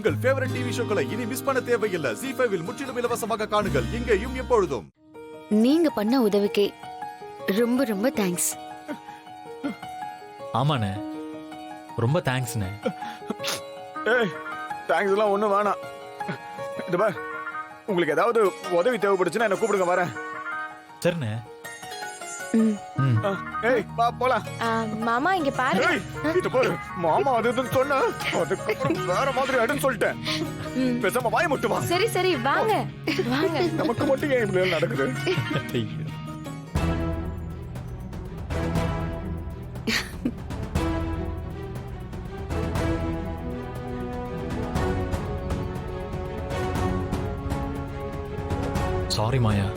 உங்கள் favourite TV ஷோக்களை இனி miss பண்ண தேவையில்லை. ZEE5 இல் முற்றிலும் இலவசமாக காணுங்கள். இங்கேயும் எப்பொழுதும். நீங்க பண்ண உதவிக்கு ரொம்ப ரொம்ப தேங்க்ஸ். ஆமாண்ணே, ரொம்ப தேங்க்ஸ்ண்ணே. ஏய், தேங்க்ஸ் எல்லாம் ஒண்ணும் வேணாம். இந்த பார், உங்களுக்கு ஏதாவது உதவி தேவைப்படுச்சுன்னா என்ன கூப்பிடுங்க, வரேன். சரிண்ணே. ம். ம். ஏய், வா போலாம். மாமா இங்க பாருங்க. ஏய், இது பாரு, மாமா அது இதுன்னு சொன்னா அதுக்கப்புறம் வேற மாதிரி அடுன்னு சொல்லிட்டேன். பேசாம வாய மட்டும் வா. சரி சரி வாங்க வாங்க. நமக்கு மட்டும் ஏன் இப்படி எல்லாம் நடக்குது? ஐயோ. சாரி மாயா,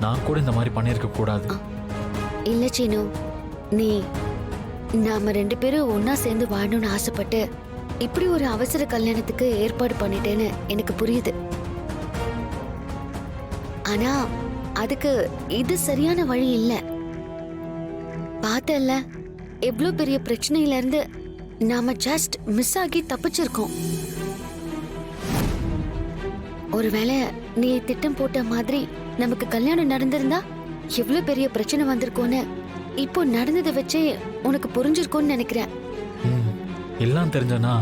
நான் கூட இந்த மாதிரி பண்ணிருக்க கூடாது. இல்ல சீனு, நீ நாம 2 பேரும் ஒன்னா சேர்ந்து வாழணும்னு ஆசைப்பட்டு இப்படி ஒரு அவசர கல்யாணத்துக்கு ஏற்பாடு பண்ணிட்டேன்னு எனக்கு புரியுது. ஆனா அதுக்கு இது சரியான வழி இல்ல. பார்த்தல்ல, எவ்வளவு பெரிய பிரச்சனையில இருந்து நாம ஜஸ்ட் மிஸ் ஆகி தப்பிச்சிருக்கோம். ஒருவேளை நீ திட்டம் போட்ட மாதிரி நமக்கு கல்யாணம் நடந்திருந்தா எவ்வளவு பெரிய பிரச்சனை வந்திருக்கோன்னு இப்போ நடந்ததை வச்சே உனக்கு புரிஞ்சிருக்கும்னு நினைக்கிறேன். எல்லாம் தெரிஞ்சனா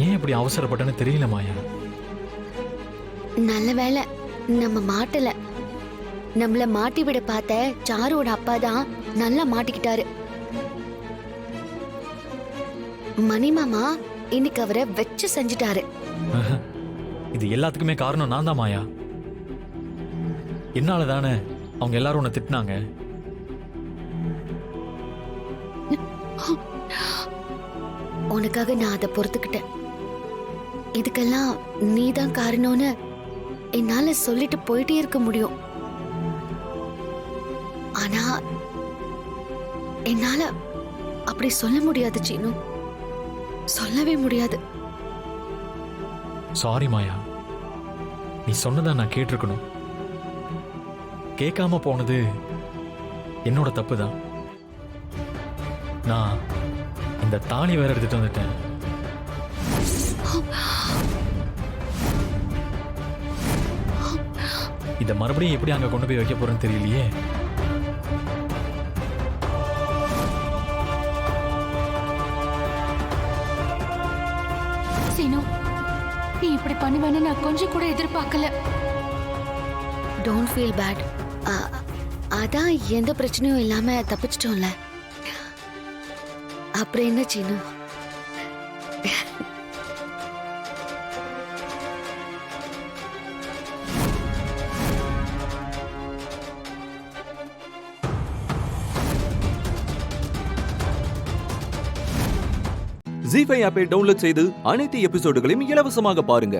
ஏன் இப்படி அவசரப்பட்டேன்னு தெரியல மாயா. நல்ல வேளை நம்ம மாட்டல. நம்மள மாட்டி விட பார்த்த சாருவோட அப்பா தான் நல்லா மாட்டிக்கிட்டாரு. மணிமாமா இன்னைக்கு அவரை வச்சு செஞ்சிட்டாரு. இது எல்லாத்துக்குமே காரணம் நான் தான் மாயா. என்னால தானே அவங்க எல்லாரும் உன்னை திட்டினாங்க. உனக்காக நான் அதை பொறுத்துக்கிட்டேன். இதுக்கெல்லாம் நீதான் காரணம்னு என்னால சொல்லிட்டு போயிட்டே இருக்க முடியும். ஆனா என்னால அப்படி சொல்ல முடியாது சீனு, சொல்லவே முடியாது. சாரி மாயா, நீ சொன்னதை நான் கேட்டிருக்கணும். கேட்காம போனது என்னோட தப்பு தான். நான் இந்த தாலி வேற எடுத்துட்டு வந்துட்டேன். இத மறுபடியும் எப்படி அங்க கொண்டு போய் வைக்க போறேன்னு தெரியலையே. சீனு, நீ இப்படி பண்ணுவேன்னு நான் கொஞ்சம் கூட எதிர்பார்க்கல. Don't feel bad. அதான் எந்த பிரச்சனையும் இல்லாம தப்பிச்சிட்டோம்ல. அப்புறம் என்ன சீனு? ZEE5 ஆப்பை டவுன்லோட் செய்து அனைத்து எபிசோடுகளையும் இலவசமாக பாருங்க.